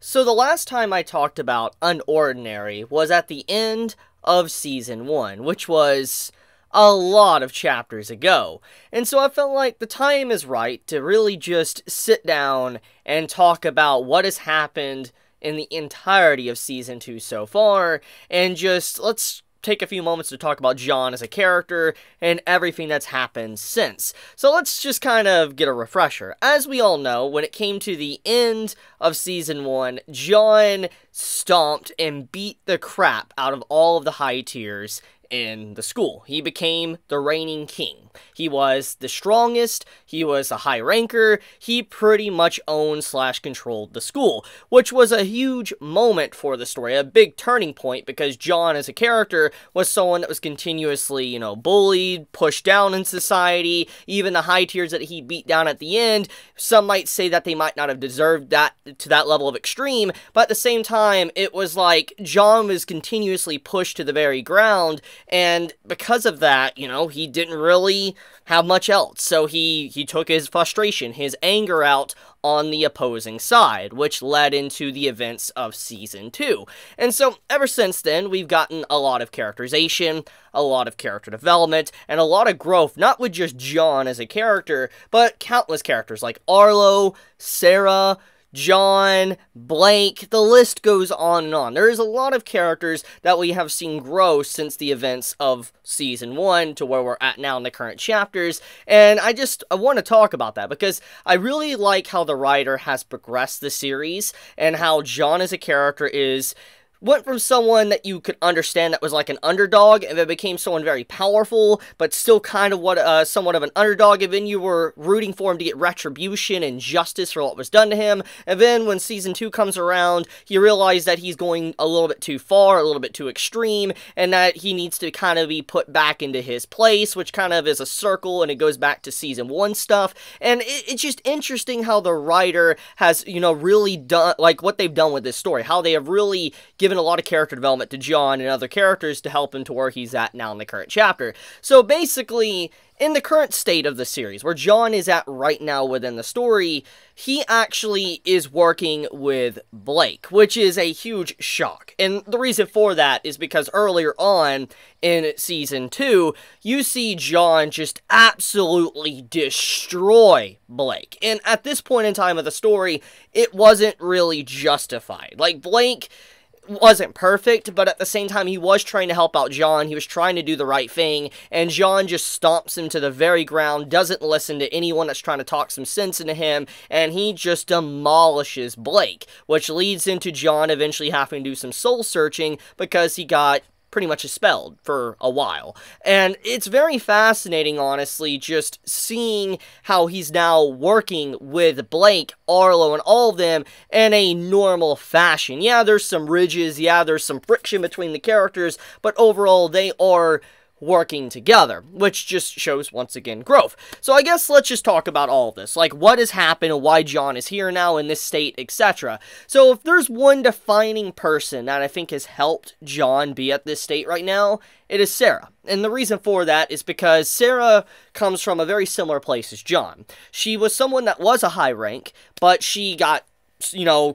So the last time I talked about unOrdinary was at the end of Season 1, which was a lot of chapters ago. And so I felt like the time is right to really just sit down and talk about what has happened in the entirety of Season 2 so far, and just let's take a few moments to talk about John as a character and everything that's happened since. So let's just kind of get a refresher. As we all know, when it came to the end of Season 1, John stomped and beat the crap out of all of the high tiers in the school. He became the reigning king. He was the strongest, he was a high ranker, he pretty much owned / controlled the school, which was a huge moment for the story, a big turning point, because John as a character was someone that was continuously, bullied, pushed down in society. Even the high tiers that he beat down at the end, some might say that they might not have deserved that to that level of extreme, but at the same time, it was like John was continuously pushed to the very ground, and because of that, he didn't really have much else. So he took his frustration, his anger out on the opposing side, which led into the events of Season 2. And so ever since then, we've gotten a lot of characterization, a lot of character development, and a lot of growth, not with just John as a character, but countless characters like Arlo, Sarah, John, Blyke, the list goes on and on. There is a lot of characters that we have seen grow since the events of Season 1 to where we're at now in the current chapters, and I want to talk about that because I really like how the writer has progressed the series and how John as a character went from someone that you could understand that was like an underdog, and then became someone very powerful, but still kind of somewhat of an underdog, and then you were rooting for him to get retribution and justice for what was done to him, and then when Season 2 comes around, you realize that he's going a little bit too far, a little bit too extreme, and that he needs to kind of be put back into his place, which kind of is a circle, and it goes back to Season 1 stuff, and it's just interesting how the writer has, really done, like, what they've done with this story, how they have really given a lot of character development to John and other characters to help him to where he's at now in the current chapter. So basically, in the current state of the series, where John is at right now within the story, he actually is working with Blyke, which is a huge shock. And the reason for that is because earlier on in Season 2, you see John just absolutely destroy Blyke. And at this point in time of the story, it wasn't really justified. Like, Blyke wasn't perfect, but at the same time, he was trying to help out John, he was trying to do the right thing, and John just stomps him to the very ground, doesn't listen to anyone that's trying to talk some sense into him, and he just demolishes Blyke, which leads into John eventually having to do some soul searching, because he got pretty much expelled for a while. And it's very fascinating, honestly, just seeing how he's now working with Blyke, Arlo, and all of them in a normal fashion. Yeah, there's some ridges, yeah, there's some friction between the characters, but overall, they are working together, which just shows, once again, growth. So I guess let's just talk about all of this, like what has happened and why John is here now in this state, etc. So if there's one defining person that I think has helped John be at this state right now, it is Sarah. And the reason for that is because Sarah comes from a very similar place as John. She was someone that was a high rank, but she got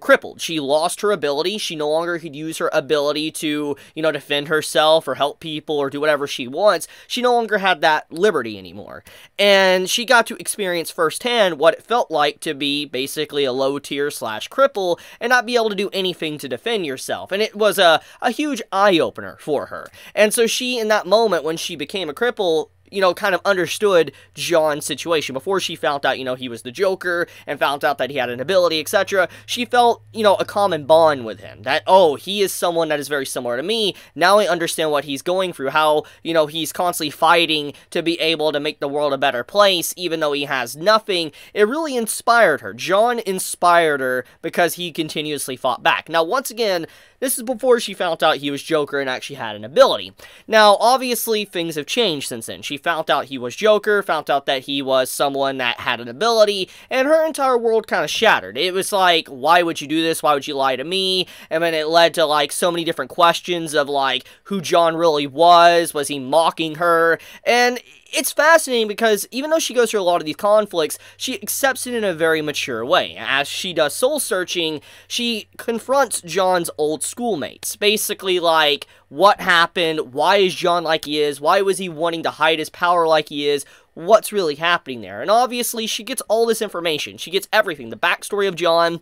crippled. She lost her ability. She no longer could use her ability to, defend herself or help people or do whatever she wants. She no longer had that liberty anymore. And she got to experience firsthand what it felt like to be basically a low tier / cripple and not be able to do anything to defend yourself. And it was a huge eye-opener for her. And so she, in that moment when she became a cripple, kind of understood John's situation. Before she found out, he was the Joker, and found out that he had an ability, etc., she felt, a common bond with him. That, oh, he is someone that is very similar to me. Now I understand what he's going through, how, he's constantly fighting to be able to make the world a better place, even though he has nothing. It really inspired her. John inspired her because he continuously fought back. Now, once again, this is before she found out he was Joker and actually had an ability. Now, obviously, things have changed since then. She found out he was Joker, found out that he was someone that had an ability, and her entire world kind of shattered. It was like, why would you do this? Why would you lie to me? And then it led to, like, so many different questions of, like, who John really was he mocking her? And it's fascinating because even though she goes through a lot of these conflicts, she accepts it in a very mature way. As she does soul-searching, she confronts John's old schoolmates. Basically, like, what happened? Why is John like he is? Why was he wanting to hide his power like he is? What's really happening there? And obviously, she gets all this information. She gets everything. The backstory of John,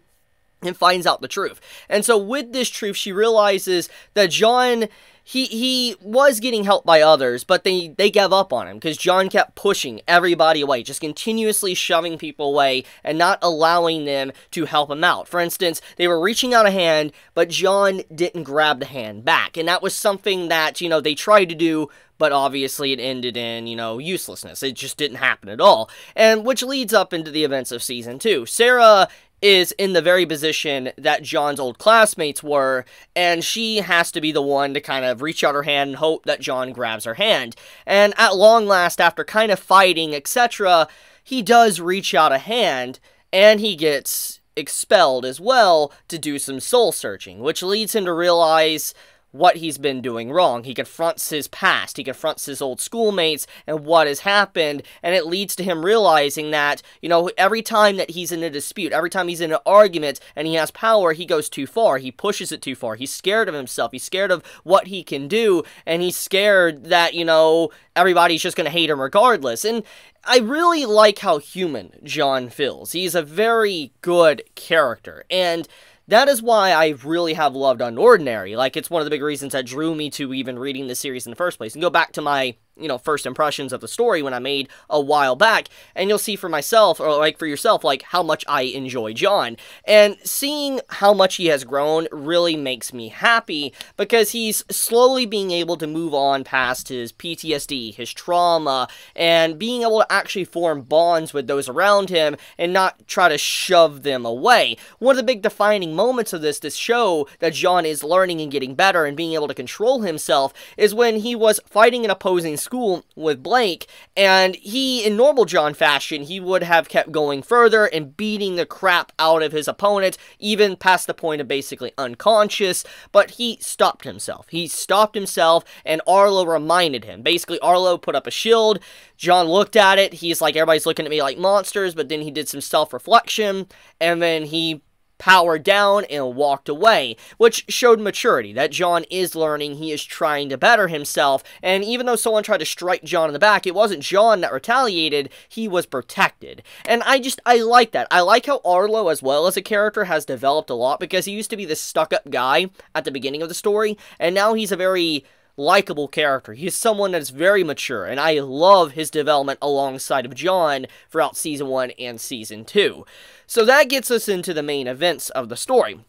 and finds out the truth. And so with this truth, she realizes that John, he was getting help by others, but they gave up on him because John kept pushing everybody away, just continuously shoving people away and not allowing them to help him out. For instance, they were reaching out a hand, but John didn't grab the hand back. And that was something that, you know, they tried to do, but obviously it ended in, you know, uselessness. It just didn't happen at all. And which leads up into the events of Season 2. Sarah is in the very position that John's old classmates were, and she has to be the one to kind of reach out her hand and hope that John grabs her hand. And at long last, after kind of fighting, etc., he does reach out a hand, and he gets expelled as well to do some soul searching, which leads him to realize what he's been doing wrong. He confronts his past, he confronts his old schoolmates and what has happened, and it leads to him realizing that, you know, every time that he's in a dispute, every time he's in an argument and he has power, he goes too far, he pushes it too far, he's scared of himself, he's scared of what he can do, and he's scared that, you know, everybody's just gonna hate him regardless. And I really like how human John feels. He's a very good character, and that is why I really have loved unOrdinary. Like, it's one of the big reasons that drew me to even reading the series in the first place. And go back to my, you know, first impressions of the story when I made a while back, and you'll see for myself, or like for yourself, like how much I enjoy John. And seeing how much he has grown really makes me happy, because he's slowly being able to move on past his PTSD, his trauma, and being able to actually form bonds with those around him and not try to shove them away. One of the big defining moments of this show that John is learning and getting better and being able to control himself is when he was fighting an opposing school with Blyke, and he, in normal John fashion, he would have kept going further and beating the crap out of his opponent, even past the point of basically unconscious, but he stopped himself. He stopped himself, and Arlo reminded him. Basically, Arlo put up a shield, John looked at it, he's like, everybody's looking at me like monsters, but then he did some self-reflection, and then he powered down and walked away, which showed maturity, that John is learning, he is trying to better himself, and even though someone tried to strike John in the back, it wasn't John that retaliated, he was protected. And I like that. I like how Arlo, as well as a character, has developed a lot, because he used to be this stuck-up guy at the beginning of the story, and now he's a very likable character. He's someone that is very mature, and I love his development alongside of John throughout Season 1 and Season 2. So that gets us into the main events of the story.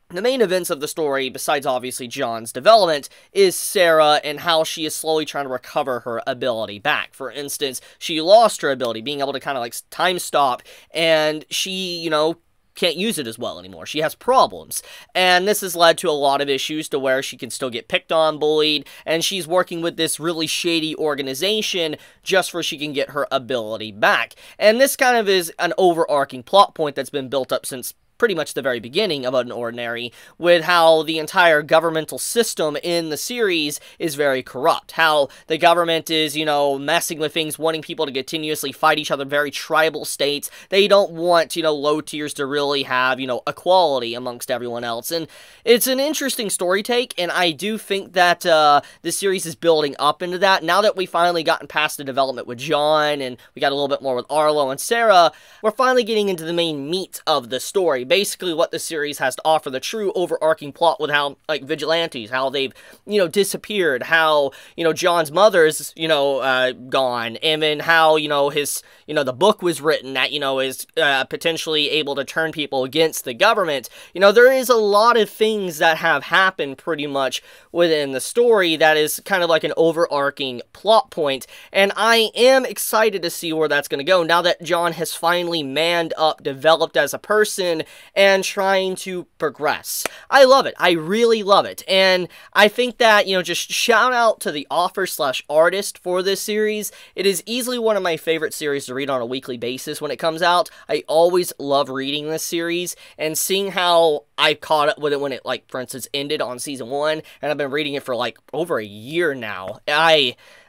The main events of the story, besides obviously John's development, is Sarah and how she is slowly trying to recover her ability back. For instance, she lost her ability, being able to kind of like time stop, and she, you know, can't use it as well anymore. She has problems, and this has led to a lot of issues to where she can still get picked on, bullied, and she's working with this really shady organization just so she can get her ability back. And this kind of is an overarching plot point that's been built up since pretty much the very beginning of unOrdinary, with how the entire governmental system in the series is very corrupt. How the government is, you know, messing with things, wanting people to continuously fight each other, very tribal states. They don't want, you know, low tiers to really have, you know, equality amongst everyone else. And it's an interesting story take, and I do think that the series is building up into that. Now that we've finally gotten past the development with John, and we got a little bit more with Arlo and Sarah, we're finally getting into the main meat of the story. Basically what the series has to offer, the true overarching plot with how, like, vigilantes, how they've, you know, disappeared, how, you know, John's mother's, you know, gone, and then how, you know, his, you know, the book was written that, you know, is potentially able to turn people against the government. You know, there is a lot of things that have happened pretty much within the story that is kind of like an overarching plot point, and I am excited to see where that's going to go now that John has finally manned up, developed as a person, and trying to progress. I love it. I really love it. And I think that, you know, just shout out to the author/artist for this series. It is easily one of my favorite series to read on a weekly basis when it comes out. I always love reading this series, and seeing how I caught up with it when it, like, for instance, ended on Season 1, and I've been reading it for, like, over a year now.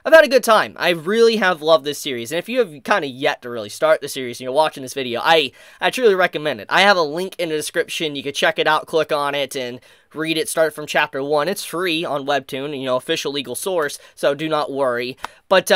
I've had a good time. I really have loved this series, and if you have kind of yet to really start the series and you're watching this video, I truly recommend it. I have a link in the description. You can check it out, click on it, and read it. Start from chapter 1. It's free on WEBTOON, you know, official legal source, so do not worry. But,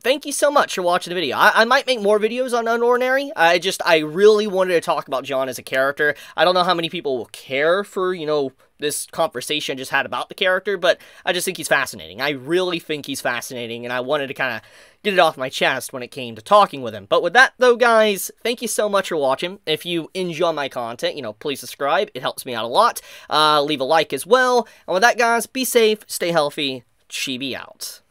thank you so much for watching the video. I might make more videos on unOrdinary. I really wanted to talk about John as a character. I don't know how many people will care for, you know, this conversation I just had about the character, but I just think he's fascinating. I really think he's fascinating, and I wanted to kind of get it off my chest when it came to talking with him. But with that, though, guys, thank you so much for watching. If you enjoy my content, you know, please subscribe. It helps me out a lot. Leave a like as well. And with that, guys, be safe, stay healthy. Chibi out.